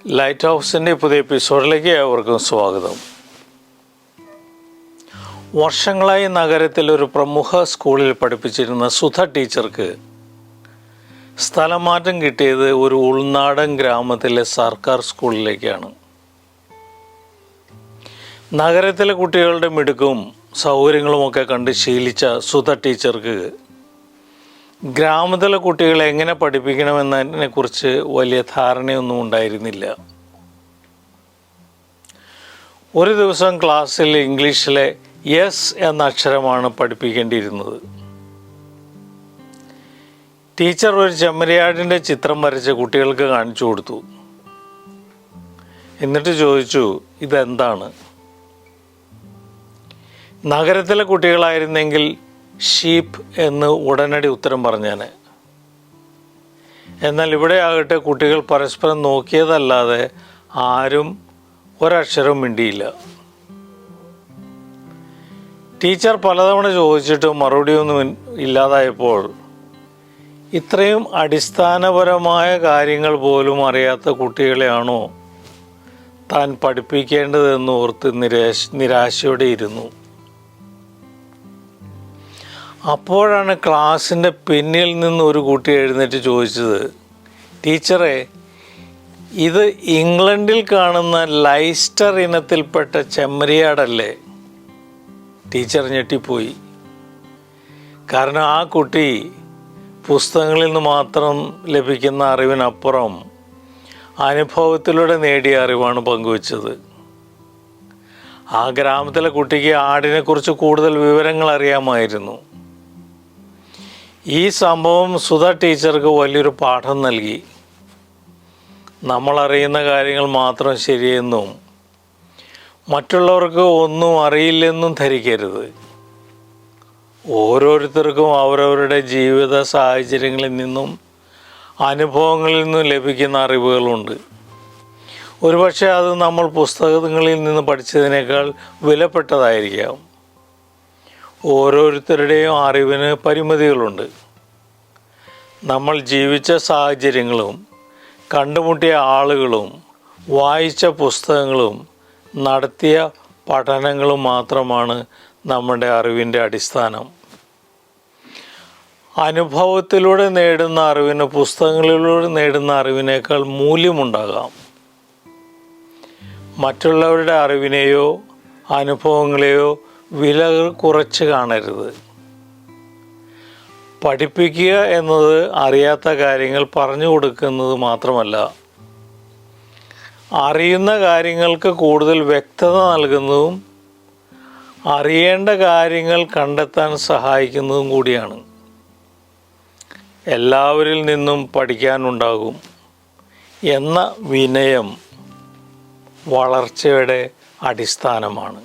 Light ഹൗസിൻ്റെ പുതിയ എപ്പിസോഡിലേക്ക് ഏവർക്കും സ്വാഗതം. വർഷങ്ങളായി നഗരത്തിൽ ഒരു പ്രമുഖ സ്കൂളിൽ പഠിപ്പിച്ചിരുന്ന സുധ ടീച്ചർക്ക് സ്ഥലമാറ്റം കിട്ടിയത് ഒരു ഉൾനാടൻ ഗ്രാമത്തിലെ സർക്കാർ സ്കൂളിലേക്കാണ്. നഗരത്തിലെ കുട്ടികളുടെ മിടുക്കും സൗകര്യങ്ങളുമൊക്കെ കണ്ട് ശീലിച്ച സുധ ടീച്ചർക്ക് ഗ്രാമത്തിലെ കുട്ടികളെ എങ്ങനെ പഠിപ്പിക്കണമെന്നതിനെക്കുറിച്ച് വലിയ ധാരണയൊന്നും ഉണ്ടായിരുന്നില്ല. ഒരു ദിവസം ക്ലാസ്സിൽ ഇംഗ്ലീഷിലെ യെസ് എന്ന അക്ഷരമാണ് പഠിപ്പിക്കേണ്ടിയിരുന്നത്. ടീച്ചർ ഒരു ചെമ്മരിയാടിൻ്റെ ചിത്രം വരച്ച് കുട്ടികൾക്ക് കാണിച്ചു കൊടുത്തു. എന്നിട്ട് ചോദിച്ചു, ഇതെന്താണ്? നഗരത്തിലെ കുട്ടികളായിരുന്നെങ്കിൽ ഷീപ്പ് എന്ന് ഉടനടി ഉത്തരം പറഞ്ഞേനെ. എന്നാൽ ഇവിടെ ആകട്ടെ കുട്ടികൾ പരസ്പരം നോക്കിയതല്ലാതെ ആരും ഒരക്ഷരം മിണ്ടിയില്ല. ടീച്ചർ പലതവണ ചോദിച്ചിട്ടും മറുപടിയൊന്നും ഇല്ലാതായപ്പോൾ ഇത്രയും അടിസ്ഥാനപരമായ കാര്യങ്ങൾ പോലും അറിയാത്ത കുട്ടികളെയാണോ താൻ പഠിപ്പിക്കേണ്ടതെന്ന് ഓർത്ത് നിരാശയോടെ ഇരുന്നു. അപ്പോഴാണ് ക്ലാസ്സിൻ്റെ പിന്നിൽ നിന്ന് ഒരു കുട്ടി എഴുന്നേറ്റ് ചോദിച്ചത്, ടീച്ചറെ, ഇത് ഇംഗ്ലണ്ടിൽ കാണുന്ന ലൈസ്റ്റർ ഇനത്തിൽപ്പെട്ട ചെമ്മരിയാടല്ലേ? ടീച്ചർ ഞെട്ടിപ്പോയി. കാരണം ആ കുട്ടി പുസ്തകങ്ങളിൽ നിന്ന് മാത്രം ലഭിക്കുന്ന അറിവിനപ്പുറം അനുഭവത്തിലൂടെ നേടിയ അറിവാണ് പങ്കുവച്ചത്. ആ ഗ്രാമത്തിലെ കുട്ടിക്ക് ആടിനെക്കുറിച്ച് കൂടുതൽ വിവരങ്ങൾ അറിയാമായിരുന്നു. ഈ സംഭവം സുധ ടീച്ചർക്ക് വലിയൊരു പാഠം നൽകി. നമ്മളറിയുന്ന കാര്യങ്ങൾ മാത്രം ശരിയെന്നും മറ്റുള്ളവർക്ക് ഒന്നും അറിയില്ലെന്നും ധരിക്കരുത്. ഓരോരുത്തർക്കും അവരവരുടെ ജീവിത സാഹചര്യങ്ങളിൽ നിന്നും അനുഭവങ്ങളിൽ നിന്നും ലഭിക്കുന്ന അറിവുകളുണ്ട്. ഒരുപക്ഷെ അത് നമ്മൾ പുസ്തകങ്ങളിൽ നിന്ന് പഠിച്ചതിനേക്കാൾ വിലപ്പെട്ടതായിരിക്കാം. ഓരോരുത്തരുടെയും അറിവിന് പരിമിതികളുണ്ട്. നമ്മൾ ജീവിച്ച സാഹചര്യങ്ങളും കണ്ടുമുട്ടിയ ആളുകളും വായിച്ച പുസ്തകങ്ങളും നടത്തിയ പഠനങ്ങളും മാത്രമാണ് നമ്മുടെ അറിവിൻ്റെ അടിസ്ഥാനം. അനുഭവത്തിലൂടെ നേടുന്ന അറിവിന് പുസ്തകങ്ങളിലൂടെ നേടുന്ന അറിവിനേക്കാൾ മൂല്യമുണ്ടാകാം. മറ്റുള്ളവരുടെ അറിവിനെയോ അനുഭവങ്ങളെയോ വില കുറച്ച് കാണരുത്. പഠിപ്പിക്കുക എന്നത് അറിയാത്ത കാര്യങ്ങൾ പറഞ്ഞു കൊടുക്കുന്നത് മാത്രമല്ല, അറിയുന്ന കാര്യങ്ങൾക്ക് കൂടുതൽ വ്യക്തത നൽകുന്നതും അറിയേണ്ട കാര്യങ്ങൾ കണ്ടെത്താൻ സഹായിക്കുന്നതും കൂടിയാണ്. എല്ലാവരിൽ നിന്നും പഠിക്കാനുണ്ടാകും എന്ന വിനയം വളർച്ചയുടെ അടിസ്ഥാനമാണ്.